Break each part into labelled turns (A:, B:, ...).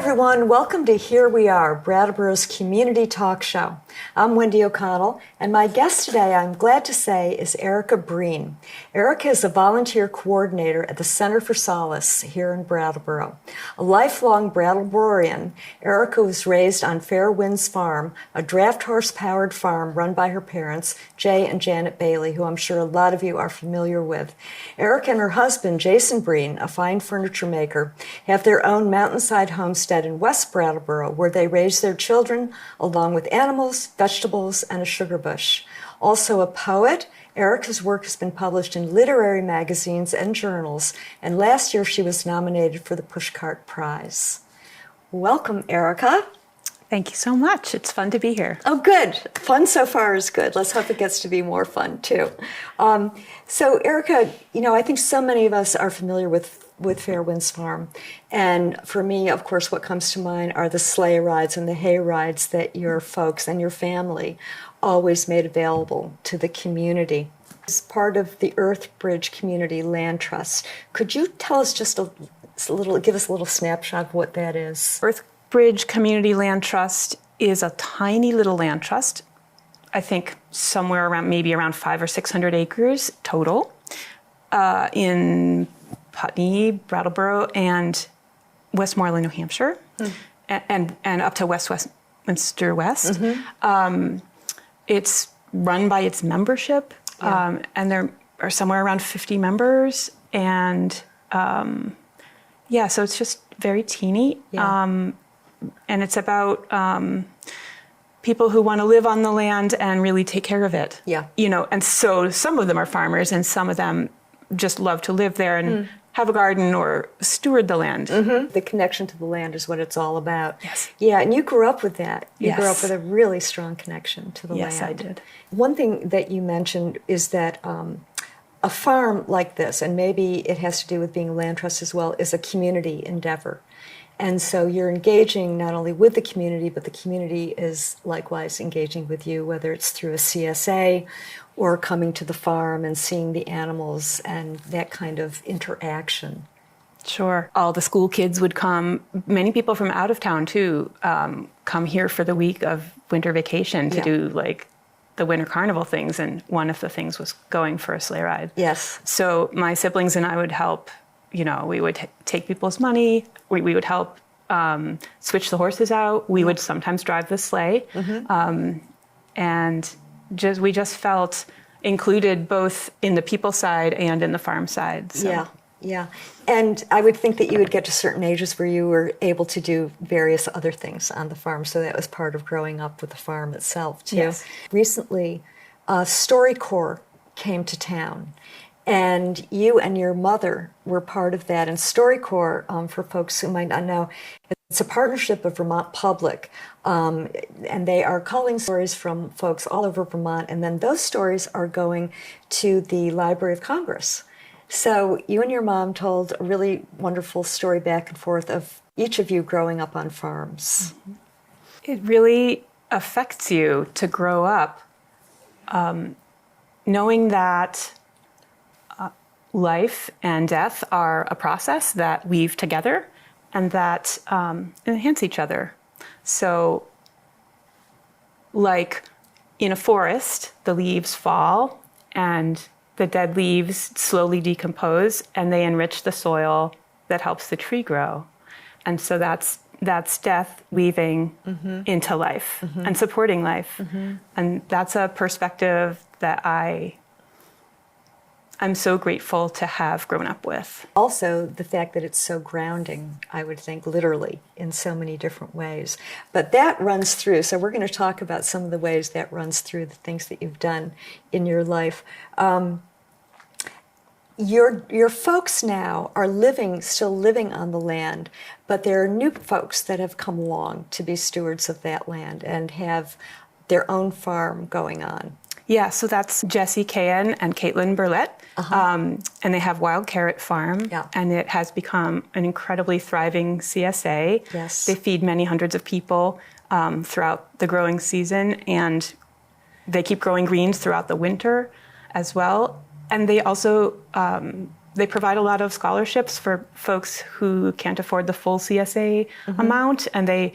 A: everyone, welcome to Here We Are, Brattleboro's community talk show. I'm Wendy O'Connell, and my guest today, I'm glad to say, is Erica Breen. Erica is a volunteer coordinator at the Center For Solace here in Brattleboro. A lifelong Brattleboroian, Erica was raised on Fairwinds Farm, a draft horse-powered farm run by her parents, Jay and Janet Bailey, who I'm sure a lot of you are familiar with. Erica and her husband, Jason Breen, a fine furniture maker, have their own mountainside homestead in West Brattleboro, where they raise their children along with animals, vegetables, and a sugar bush. Also a poet, Erica's work has been published in literary magazines and journals, and last year she was nominated for the Pushcart Prize. Welcome, Erica.
B: Thank you so much. It's fun to be here.
A: Oh, good. Fun so far is good. Let's hope it gets to be more fun, too. So, Erica, I think so many of us are familiar with Fairwinds Farm. And for me, of course, what comes to mind are the sleigh rides and the hay rides that your folks and your family always made available to the community. As part of the Earthbridge Community Land Trust, could you tell us just give us a little snapshot of what that is?
B: Earthbridge Community Land Trust is a tiny little land trust. I think somewhere around 500 or 600 acres total in Putney, Brattleboro, and Westmoreland, New Hampshire, and up to Westminster West. Mm-hmm. It's run by its membership, and there are somewhere around 50 members, and so it's just very teeny, and it's about people who want to live on the land and really take care of it. Yeah, and so some of them are farmers, and some of them just love to live there and have a garden or steward the land. Mm-hmm. The connection to the land is what it's all about. Yes. Yeah, and you grew up with that. You grew up with a really strong connection to the land. Yes, I did. One thing that you mentioned is that a farm like this, and maybe it has to do with being a land trust as well, is a community endeavor. And so you're engaging not only with the community, but the community is likewise engaging with you, whether it's through a CSA or coming to the farm and seeing the animals and that kind of interaction. Sure. All the school kids would come. Many people from out of town, too, come here for the week of winter vacation to do, the winter carnival things. And one of the things was going for a sleigh ride. Yes. So my siblings and I would help. We would take people's money. We would help switch the horses out. We would sometimes drive the sleigh. Mm-hmm. And we just felt included both in the people side and in the farm side. So. Yeah. And I would think that you would get to certain ages where you were able to do various other things on the farm. So that was part of growing up with the farm itself, too. Yes. Recently, StoryCorps came to town. And you and your mother were part of that. And StoryCorps, for folks who might not know, it's a partnership of Vermont Public. And they are calling stories from folks all over Vermont. And then those stories are going to the Library of Congress. So you and your mom told a really wonderful story back and forth of each of you growing up on farms. It really affects you to grow up knowing that life and death are a process that weave together and that enhance each other. So, like in a forest, the leaves fall and the dead leaves slowly decompose and they enrich the soil that helps the tree grow. And so that's death weaving into life and supporting life. And that's a perspective that I'm so grateful to have grown up with. Also, the fact that it's so grounding, I would think, literally, in so many different ways. But that runs through, so we're going to talk about some of the ways that runs through the things that you've done in your life. Your folks now are still living on the land, but there are new folks that have come along to be stewards of that land and have their own farm going on. Yeah, so that's Jesse Cahan and Caitlin Burlett, and they have Wild Carrot Farm, and it has become an incredibly thriving CSA. Yes. They feed many hundreds of people throughout the growing season, and they keep growing greens throughout the winter as well. And they also they provide a lot of scholarships for folks who can't afford the full CSA amount, and they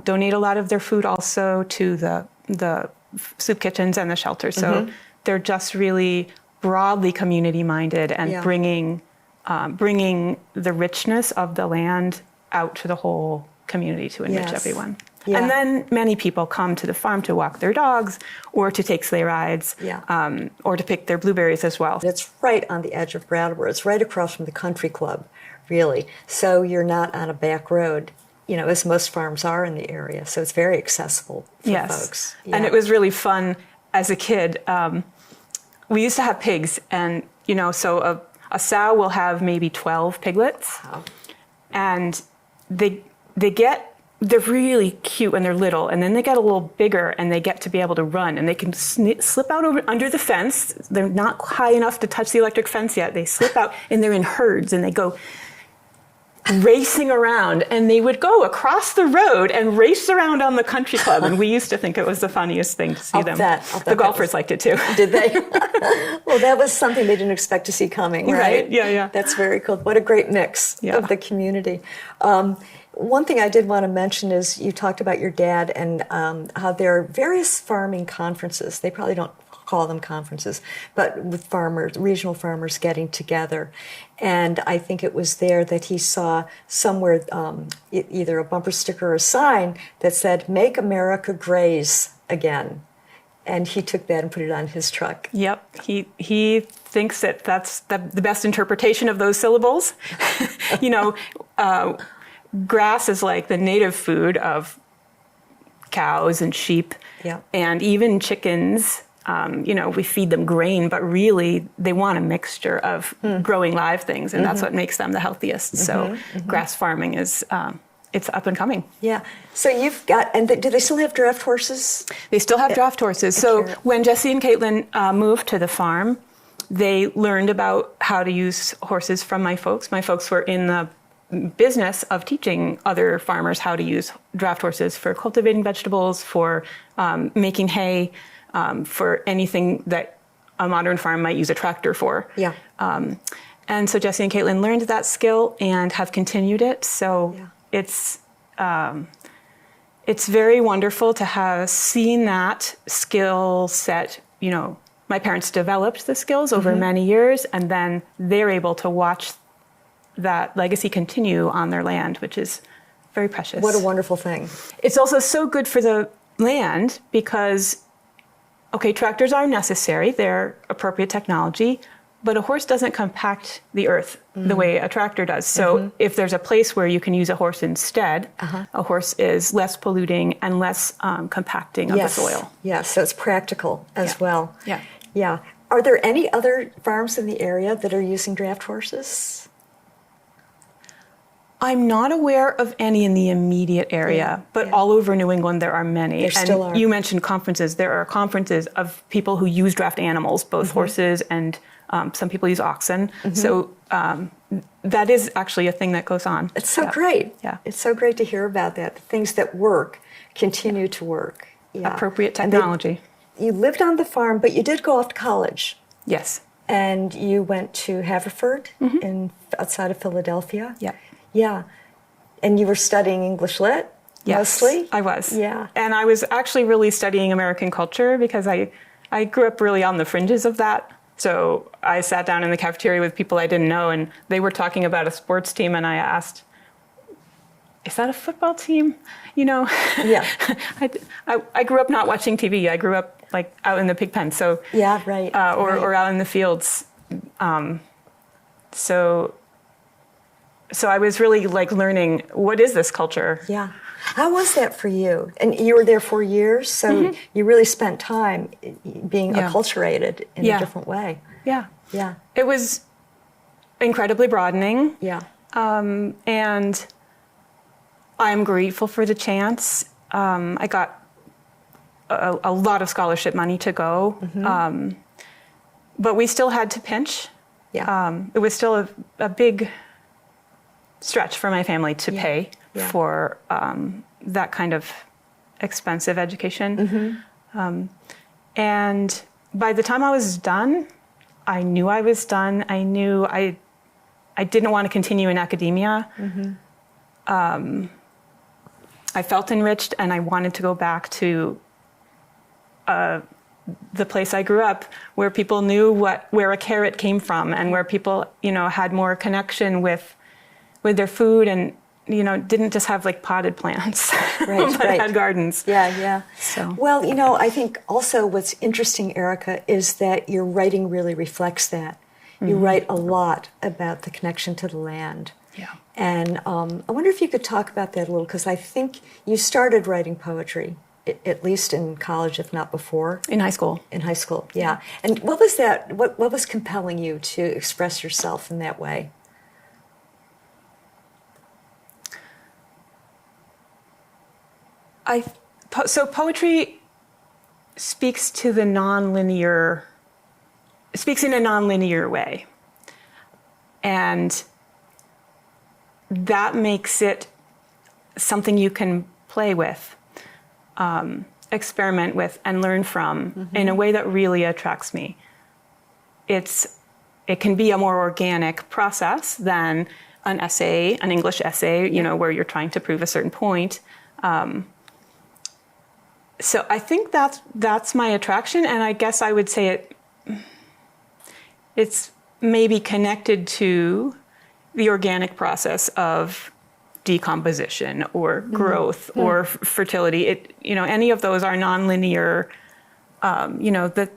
B: donate a lot of their food also to the soup kitchens and the shelters. So they're just really broadly community-minded and bringing the richness of the land out to the whole community to enrich everyone. Yeah. And then many people come to the farm to walk their dogs or to take sleigh rides or to pick their blueberries as well.
A: It's right on the edge of Brattleboro. It's right across from the country club, really. So you're not on a back road, you know, as most farms are in the area. So it's very accessible for folks. Yeah.
B: And it was really fun as a kid. We used to have pigs, and, you know, so a sow will have maybe 12 piglets. Wow. And they're really cute when they're little, and then they get a little bigger and they get to be able to run, and they can slip out under the fence. They're not high enough to touch the electric fence yet. They slip out and they're in herds and they go racing around, and they would go across the road and race around on the country club, and we used to think it was the funniest thing to see them. The golfers liked it too.
A: Did they? Well, that was something they didn't expect to see coming, right?
B: Yeah.
A: That's very cool. What a great mix of the community. One thing I did want to mention is you talked about your dad and how there are various farming conferences. They probably don't call them conferences, but with farmers, regional farmers getting together. And I think it was there that he saw somewhere either a bumper sticker or a sign that said, "Make America Graze Again." And he took that and put it on his truck.
B: Yep. He thinks that that's the best interpretation of those syllables. You know, grass is like the native food of cows and sheep and even chickens. You know, we feed them grain, but really they want a mixture of growing live things, and that's what makes them the healthiest. So grass farming is, it's up and coming.
A: Yeah. So you've got, and do they still have draft horses?
B: They still have draft horses. So when Jesse and Caitlin moved to the farm, they learned about how to use horses from my folks. My folks were in the business of teaching other farmers how to use draft horses for cultivating vegetables, for making hay, for anything that a modern farm might use a tractor for. Yeah. And so Jesse and Caitlin learned that skill and have continued it. So it's very wonderful to have seen that skill set. You know, my parents developed the skills over many years, and then they're able to watch that legacy continue on their land, which is very precious.
A: What a wonderful thing.
B: It's also so good for the land because, okay, tractors are necessary. They're appropriate technology, but a horse doesn't compact the earth the way a tractor does. So if there's a place where you can use a horse instead, a horse is less polluting and less compacting of the soil.
A: Yes, so it's practical as well.
B: Yeah.
A: Yeah. Are there any other farms in the area that are using draft horses?
B: I'm not aware of any in the immediate area, but all over New England there are many.
A: There still are.
B: You mentioned conferences. There are conferences of people who use draft animals, both horses and some people use oxen. So that is actually a thing that goes on.
A: It's so great.
B: Yeah.
A: It's so great to hear about that. Things that work continue to work. Yeah.
B: Appropriate technology.
A: You lived on the farm, but you did go off to college.
B: Yes.
A: And you went to Haverford outside of Philadelphia.
B: Yeah.
A: Yeah. And you were studying English Lit mostly?
B: I was.
A: Yeah.
B: And I was actually really studying American culture because I grew up really on the fringes of that. So I sat down in the cafeteria with people I didn't know, and they were talking about a sports team, and I asked, is that a football team? You know?
A: Yeah.
B: I grew up not watching TV. I grew up like out in the pig pen. So or out in the fields. So I was really like learning, what is this culture?
A: Yeah. How was that for you? And you were there 4 years, so you really spent time being acculturated in a different way.
B: Yeah.
A: Yeah.
B: It was incredibly broadening.
A: Yeah.
B: And I'm grateful for the chance. I got a lot of scholarship money to go, but we still had to pinch. Yeah. It was still a big stretch for my family to pay for that kind of expensive education. And by the time I was done, I knew I was done. I knew I didn't want to continue in academia. I felt enriched, and I wanted to go back to the place I grew up, where people knew where a carrot came from, and where people, had more connection with their food, and didn't just have like potted plants,
A: Right,
B: but had gardens.
A: Yeah.
B: So.
A: Well, I think also what's interesting, Erica, is that your writing really reflects that. You write a lot about the connection to the land.
B: Yeah.
A: And I wonder if you could talk about that a little, because I think you started writing poetry, at least in college, if not before.
B: In high school.
A: In high school, yeah. And what was that? What was compelling you to express yourself in that way?
B: So poetry speaks in a nonlinear way. And that makes it something you can play with, experiment with, and learn from in a way that really attracts me. It can be a more organic process than an essay, an English essay, where you're trying to prove a certain point. So I think that's my attraction, and I guess I would say it's maybe connected to the organic process of decomposition or growth or fertility. Any of those are nonlinear. The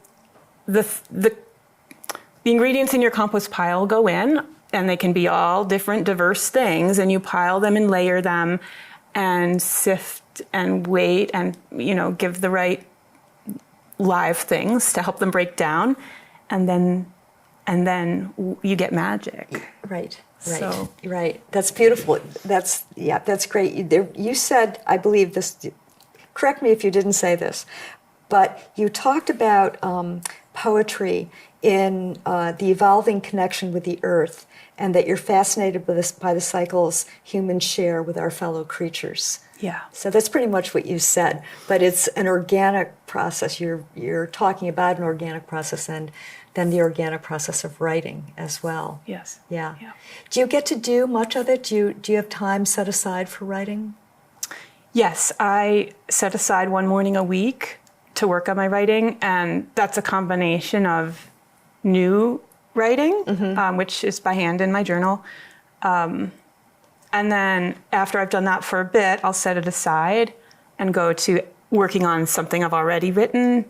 B: ingredients in your compost pile go in, and they can be all different, diverse things, and you pile them and layer them and sift and wait and give the right live things to help them break down, and then you get magic.
A: Right.
B: So.
A: Right. That's beautiful. That's great. You said, I believe this, correct me if you didn't say this, but you talked about poetry in the evolving connection with the earth, and that you're fascinated by the cycles humans share with our fellow creatures.
B: Yeah.
A: So that's pretty much what you said, but it's an organic process. You're talking about an organic process, and then the organic process of writing as well.
B: Yes.
A: Yeah. Do you get to do much of it? Do you have time set aside for writing?
B: Yes, I set aside one morning a week to work on my writing, and that's a combination of new writing, which is by hand in my journal. And then after I've done that for a bit, I'll set it aside and go to working on something I've already written,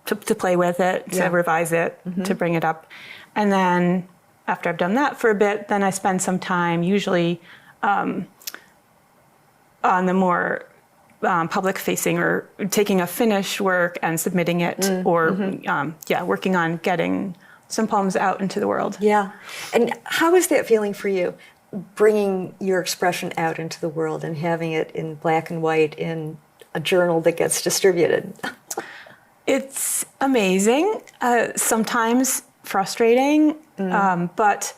B: to play with it, to revise it, to bring it up. And then after I've done that for a bit, then I spend some time usually on the more public-facing, or taking a finished work and submitting it, or working on getting some poems out into the world. Yeah.
A: And how is that feeling for you, bringing your expression out into the world and having it in black and white in a journal that gets distributed?
B: It's amazing, sometimes frustrating, but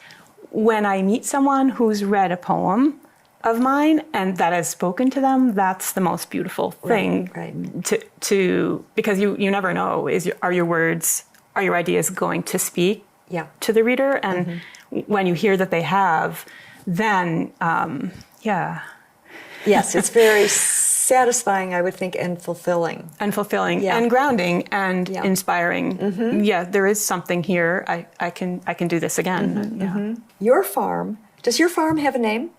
B: when I meet someone who's read a poem of mine and that has spoken to them, that's the most beautiful thing.
A: Right.
B: To because you never know, are your ideas going to speak to the reader? And when you hear that they have, then
A: Yes, it's very satisfying, I would think, and fulfilling.
B: And grounding and inspiring. Yeah, there is something here. I can do this again.
A: Your farm, does your farm have a name?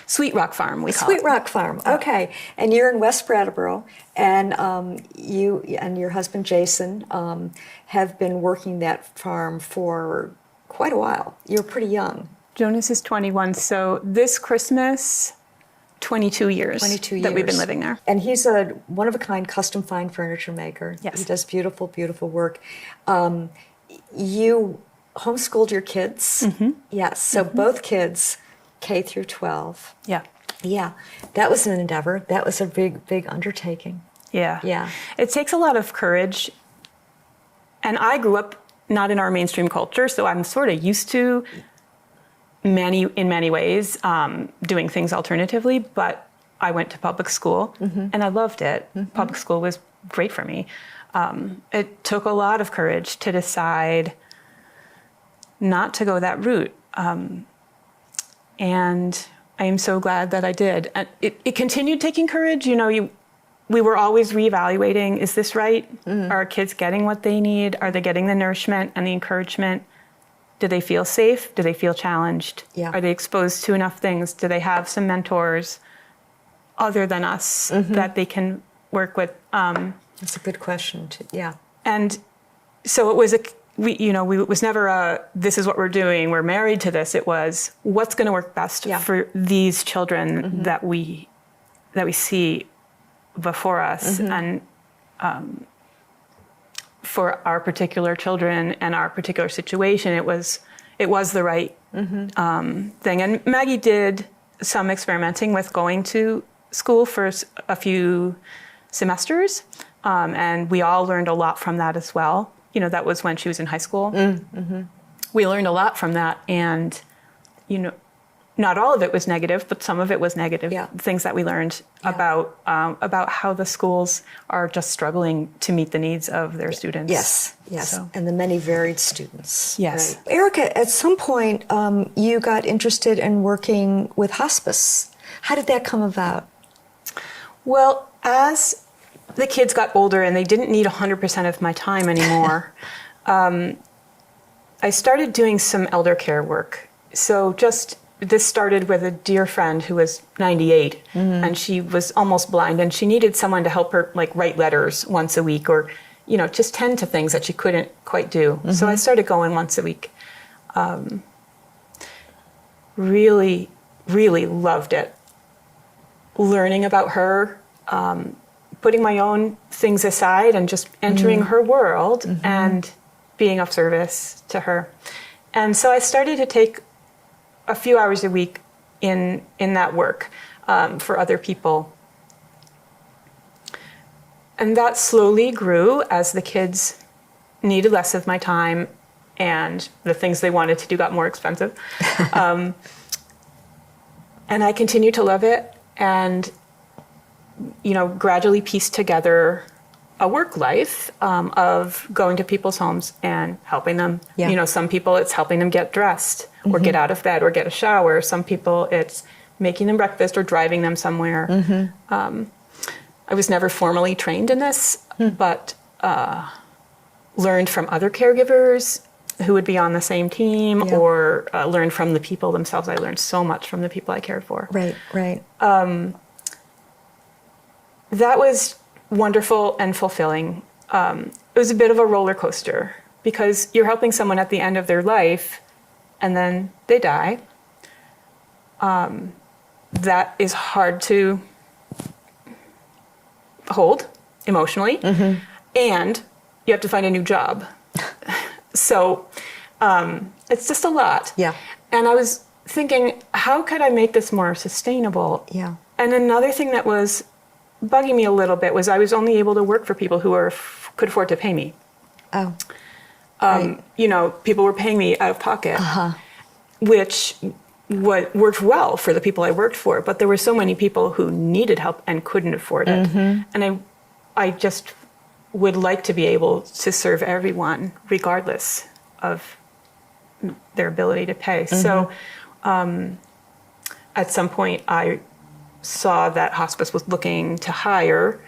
B: Sweet Rock Farm, we call
A: Sweet
B: it.
A: Rock Farm, okay. And you're in West Brattleboro, and you and your husband Jason have been working that farm for quite a while. You're pretty young.
B: Jonas is 21, so this Christmas, 22 years that we've been living there.
A: And he's a one-of-a-kind custom fine furniture maker.
B: Yes.
A: He does beautiful, beautiful work. You homeschooled your kids? Yes, so both kids, K through 12. Yeah, that was an endeavor. That was a big, big undertaking.
B: Yeah. It takes a lot of courage. And I grew up not in our mainstream culture, so I'm sort of used to in many ways doing things alternatively, but I went to public school and I loved it. Public school was great for me. It took a lot of courage to decide not to go that route. And I am so glad that I did. And it continued taking courage. You know, we were always reevaluating, is this right? Are our kids getting what they need? Are they getting the nourishment and the encouragement? Do they feel safe? Do they feel challenged?
A: Yeah.
B: Are they exposed to enough things? Do they have some mentors other than us that they can work with?
A: That's a good question, too. Yeah.
B: And so it was it was never this is what we're doing, we're married to this. It was, what's going to work best for these children that we see before us, and for our particular children and our particular situation, it was the right thing. And Maggie did some experimenting with going to school for a few semesters, and we all learned a lot from that as well. You know, that was when she was in high school. We learned a lot from that, and you know, not all of it was negative, but some of it was negative.
A: Yeah.
B: Things that we learned about how the schools are just struggling to meet the needs of their students.
A: Yes,
B: So.
A: and the many varied students.
B: Yes.
A: Right. Erica, at some point, you got interested in working with hospice. How did that come about?
B: Well, as the kids got older and they didn't need 100% of my time anymore, I started doing some elder care work. So this started with a dear friend who was 98, and she was almost blind, and she needed someone to help her like write letters once a week, or you know, just tend to things that she couldn't quite do. So I started going once a week. Really, really loved it. Learning about her, putting my own things aside and just entering her world and being of service to her. And so I started to take a few hours a week in that work for other people. And that slowly grew as the kids needed less of my time and the things they wanted to do got more expensive. And I continued to love it, and you know, gradually pieced together a work life of going to people's homes and helping them.
A: Yeah.
B: You know, some people it's helping them get dressed or get out of bed or get a shower. Some people it's making them breakfast or driving them somewhere. I was never formally trained in this, but learned from other caregivers who would be on the same team, or learned from the people themselves. I learned so much from the people I cared for.
A: Right.
B: That was wonderful and fulfilling. It was a bit of a roller coaster because you're helping someone at the end of their life and then they die. That is hard to hold emotionally, and you have to find a new job. So it's just a lot.
A: Yeah.
B: And I was thinking, how could I make this more sustainable?
A: Yeah.
B: And another thing that was bugging me a little bit was I was only able to work for people who could afford to pay me.
A: Oh.
B: You know, people were paying me out of pocket, which worked well for the people I worked for. But there were so many people who needed help and couldn't afford it. And I just would like to be able to serve everyone, regardless of their ability to pay. So at some point, I saw that hospice was looking to hire,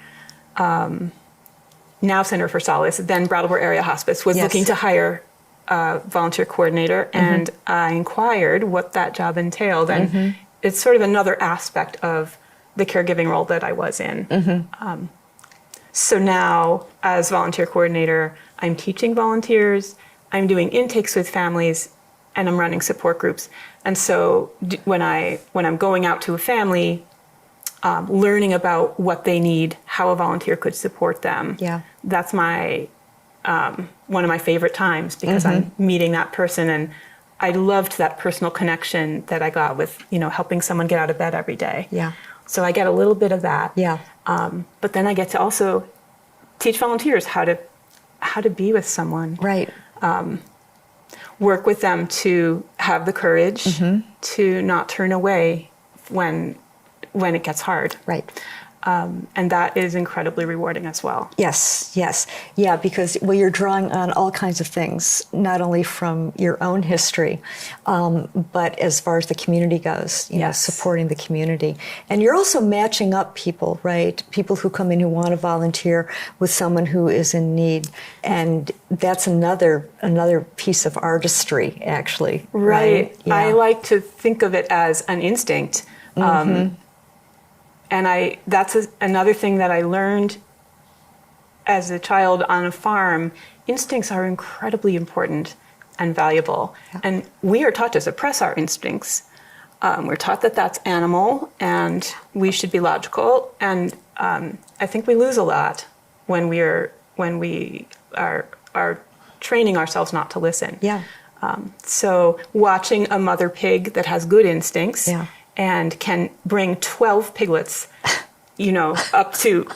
B: now Center For Solace, then Brattleboro Area Hospice, was looking to hire a volunteer coordinator, and I inquired what that job entailed, and it's sort of another aspect of the caregiving role that I was in. So now, as volunteer coordinator, I'm teaching volunteers, I'm doing intakes with families, and I'm running support groups. And so when I'm going out to a family, learning about what they need, how a volunteer could support them. Yeah. That's my one of my favorite times, because I'm meeting that person, and I loved that personal connection that I got with, you know, helping someone get out of bed every day. Yeah. So I get a little bit of that. Yeah. But then I get to also teach volunteers how to be with someone. Right. Work with them to have the courage to not turn away when it gets hard. Right. And that is incredibly rewarding as well.
A: Yes, yes. Yeah, because you're drawing on all kinds of things, not only from your own history, but as far as the community goes, you know, supporting the community. And you're also matching up people, right? People who come in who want to volunteer with someone who is in need. And that's another piece of artistry, actually.
B: Right.
A: Yeah.
B: I like to think of it as an instinct. And that's another thing that I learned as a child on a farm. Instincts are incredibly important and valuable. Yeah. And we are taught to suppress our instincts. We're taught that that's animal and we should be logical. And I think we lose a lot when we are training ourselves not to listen.
A: Yeah.
B: So watching a mother pig that has good instincts and can bring 12 piglets, you know, up to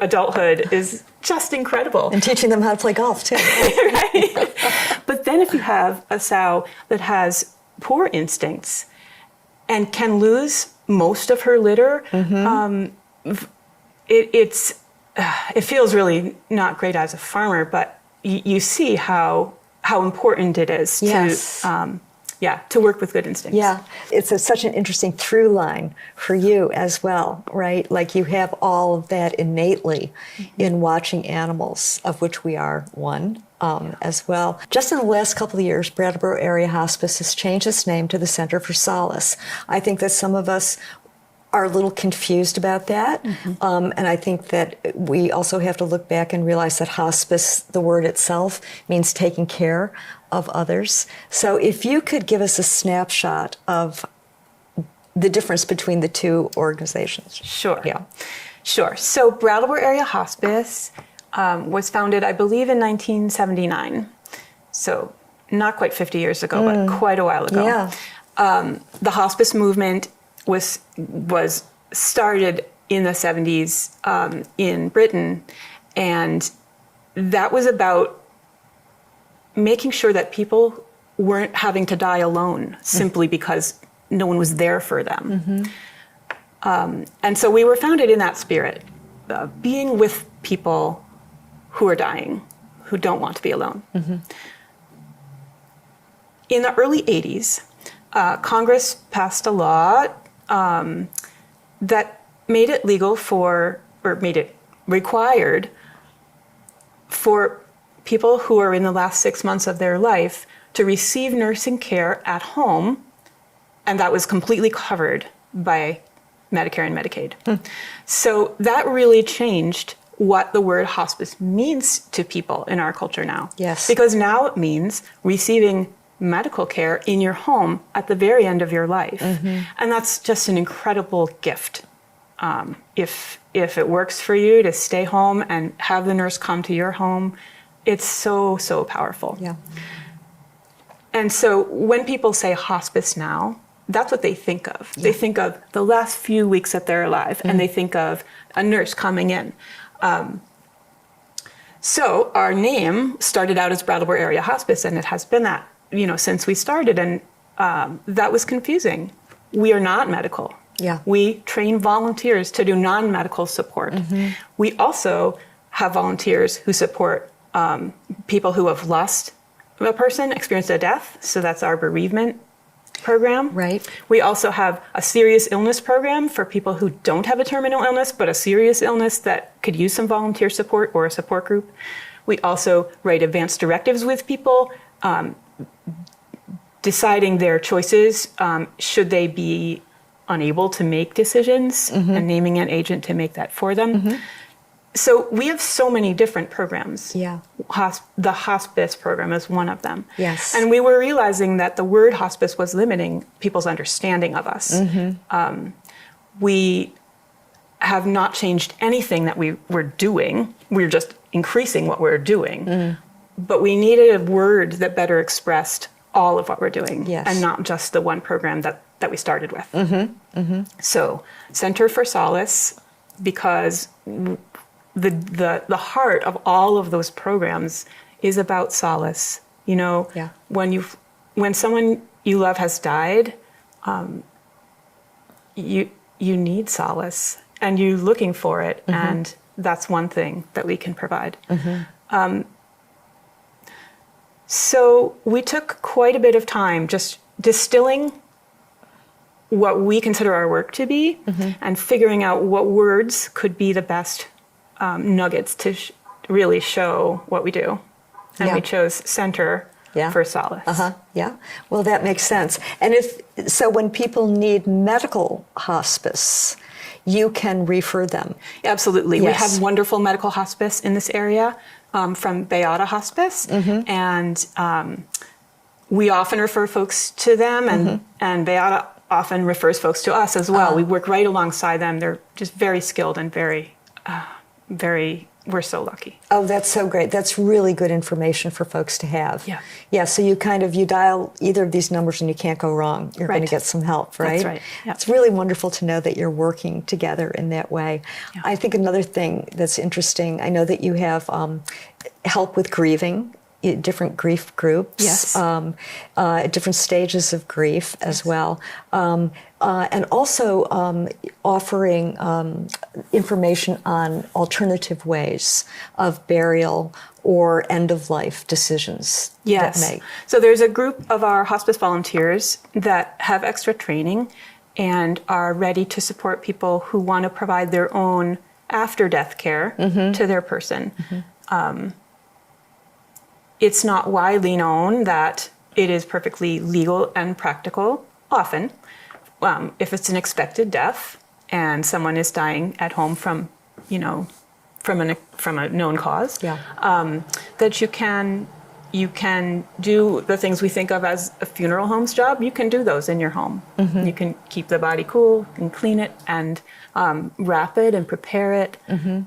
B: adulthood is just incredible.
A: And teaching them how to play golf too.
B: Right? But then if you have a sow that has poor instincts and can lose most of her litter, it feels really not great as a farmer, but you see how important it is to work with good instincts.
A: Yeah, it's such an interesting through line for you as well, right? Like you have all of that innately in watching animals, of which we are one as well. Just in the last couple of years, Brattleboro Area Hospice has changed its name to the Center For Solace. I think that some of us are a little confused about that. And I think that we also have to look back and realize that hospice, the word itself, means taking care of others. So if you could give us a snapshot of the difference between the two organizations.
B: Sure.
A: Yeah.
B: Sure. So Brattleboro Area Hospice was founded, I believe, in 1979. So not quite 50 years ago, but quite a while ago.
A: Yeah.
B: The hospice movement was started in the 70s in Britain, and that was about making sure that people weren't having to die alone simply because no one was there for them. And so we were founded in that spirit, being with people who are dying, who don't want to be alone. In the early 80s, Congress passed a law that made it legal made it required for people who are in the last 6 months of their life to receive nursing care at home, and that was completely covered by Medicare and Medicaid. So that really changed what the word hospice means to people in our culture now.
A: Yes.
B: Because now it means receiving medical care in your home at the very end of your life. And that's just an incredible gift. If it works for you to stay home and have the nurse come to your home, it's so, so powerful.
A: Yeah.
B: And so when people say hospice now, that's what they think of. They think of the last few weeks that they're alive, and they think of a nurse coming in. So our name started out as Brattleboro Area Hospice, and it has been that, since we started, and that was confusing. We are not medical.
A: Yeah.
B: We train volunteers to do non-medical support. We also have volunteers who support people who have lost a person, experienced a death. So that's our bereavement program.
A: Right.
B: We also have a serious illness program for people who don't have a terminal illness, but a serious illness that could use some volunteer support or a support group. We also write advanced directives with people, deciding their choices, should they be unable to make decisions, and naming an agent to make that for them. So we have so many different programs.
A: Yeah.
B: The hospice program is one of them.
A: Yes.
B: And we were realizing that the word hospice was limiting people's understanding of us. We have not changed anything that we were doing. We're just increasing what we're doing. But we needed a word that better expressed all of what we're doing,
A: yes,
B: and not just the one program that we started with. So Center For Solace, because the heart of all of those programs is about solace. When someone you love has died, you need solace, and you looking for it, and that's one thing that we can provide. So we took quite a bit of time just distilling what we consider our work to be, and figuring out what words could be the best nuggets to really show what we do. And we chose Center for Solace.
A: Yeah. Well, that makes sense. And so when people need medical hospice, you can refer them.
B: Absolutely.
A: Yes.
B: We have wonderful medical hospice in this area from Bayada Hospice. And we often refer folks to them, and Bayada often refers folks to us as well. We work right alongside them. They're just very skilled and very, we're so lucky.
A: Oh, that's so great. That's really good information for folks to have. Yeah, so you dial either of these numbers and you can't go wrong. You're going to get some help, right?
B: That's right. Yeah.
A: It's really wonderful to know that you're working together in that way.
B: Yeah.
A: I think another thing that's interesting, I know that you have help with grieving, different grief groups, different stages of grief as well, and also offering information on alternative ways of burial or end-of-life decisions.
B: Yes. So there's a group of our hospice volunteers that have extra training and are ready to support people who want to provide their own after-death care to their person. It's not widely known that it is perfectly legal and practical, often, if it's an expected death and someone is dying at home from a known cause, that you can do the things we think of as a funeral home's job. You can do those in your home. You can keep the body cool and clean it and wrap it and prepare it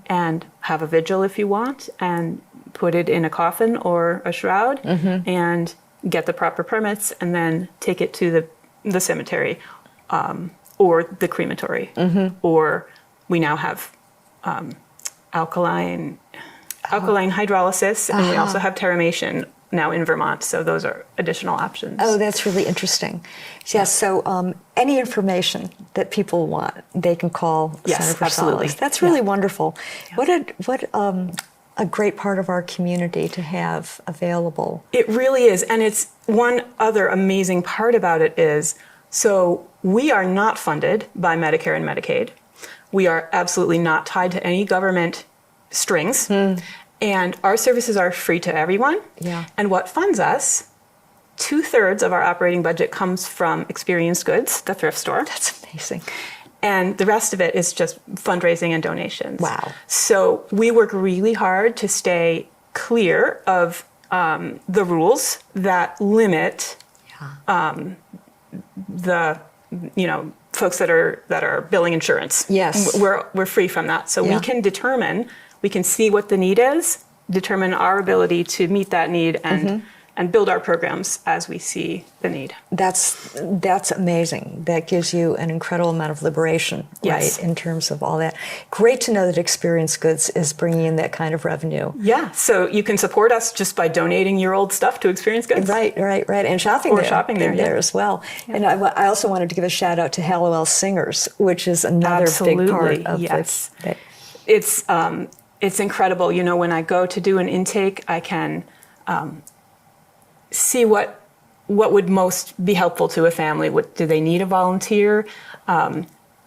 B: and have a vigil if you want, and put it in a coffin or a shroud and get the proper permits, and then take it to the cemetery or the crematory. Or we now have alkaline hydrolysis, and we also have terramation now in Vermont. So those are additional options.
A: Oh, that's really interesting. Yes, so any information that people want, they can call Center for Solace. That's really wonderful. Yeah. What a great part of our community to have available.
B: It really is. And it's one other amazing part about it is, so we are not funded by Medicare and Medicaid. We are absolutely not tied to any government strings. And our services are free to everyone.
A: Yeah.
B: And what funds us, 2/3 of our operating budget comes from Experienced Goods, the thrift store.
A: That's amazing.
B: And the rest of it is just fundraising and donations.
A: Wow.
B: So we work really hard to stay clear of the rules that limit the folks that are billing insurance.
A: Yes.
B: We're free from that. So we can see what the need is, determine our ability to meet that need, and build our programs as we see the need.
A: That's amazing. That gives you an incredible amount of liberation, right, in terms of all that. Great to know that Experienced Goods is bringing in that kind of revenue.
B: Yeah, so you can support us just by donating your old stuff to Experienced Goods.
A: Right, and shopping there as well.
B: Yeah.
A: And I also wanted to give a shout out to Hallowell Singers, which is another big part of
B: yes.
A: this.
B: It's incredible. When I go to do an intake, I can see what would most be helpful to a family. Do they need a volunteer?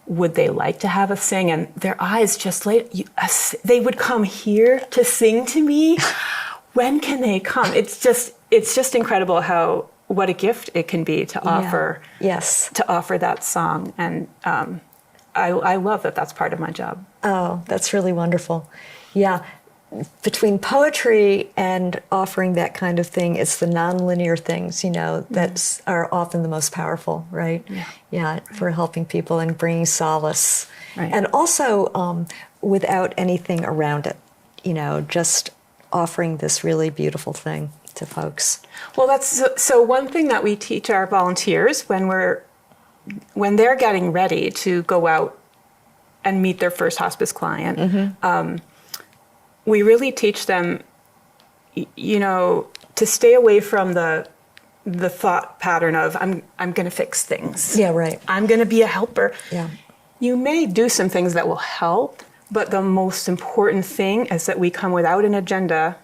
B: Would they like to have us sing? And their eyes just they would come here to sing to me. When can they come? It's just incredible what a gift it can be to offer.
A: Yes.
B: To offer that song, and I love that that's part of my job.
A: Oh, that's really wonderful. Yeah. Between poetry and offering that kind of thing, it's the nonlinear things, that are often the most powerful, right? Yeah, for helping people and bringing solace.
B: Right.
A: And also without anything around it, just offering this really beautiful thing to folks.
B: Well, that's so one thing that we teach our volunteers when they're getting ready to go out and meet their first hospice client. We really teach them, to stay away from the thought pattern of I'm going to fix things.
A: Yeah, right.
B: I'm going to be a helper.
A: Yeah.
B: you may do some things that will help, but the most important thing is that we come without an agenda,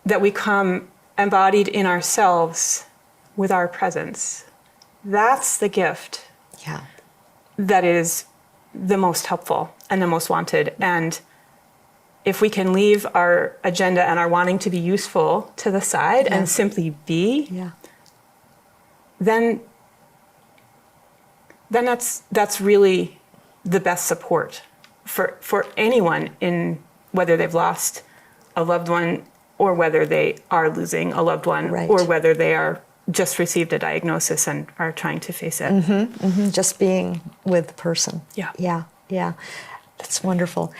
B: that we come embodied in ourselves with our presence. That's the gift.
A: Yeah.
B: That is the most helpful and the most wanted. And if we can leave our agenda and our wanting to be useful to the side and simply be, then that's really the best support for anyone, in whether they've lost a loved one or whether they are losing a loved one, or whether they are just received a diagnosis and are trying to face it.
A: Just being with the person.
B: Yeah.
A: Yeah. That's wonderful.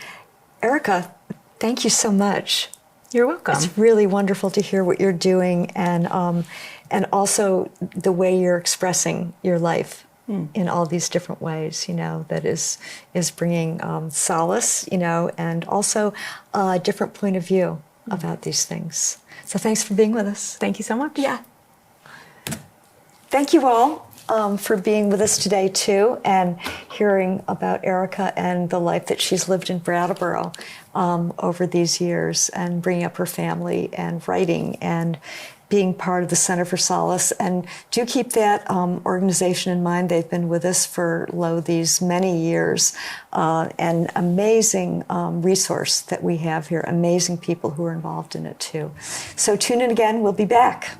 A: Erica, thank you so much.
B: You're welcome.
A: It's really wonderful to hear what you're doing, and also the way you're expressing your life in all these different ways, that is bringing solace, and also a different point of view about these things. So thanks for being with us.
B: Thank you so much.
A: Yeah. Thank you all for being with us today, too, and hearing about Erica and the life that she's lived in Brattleboro over these years, and bringing up her family and writing and being part of the Center for Solace. And do keep that organization in mind. They've been with us for these many years. An amazing resource that we have here, amazing people who are involved in it, too. So tune in again. We'll be back.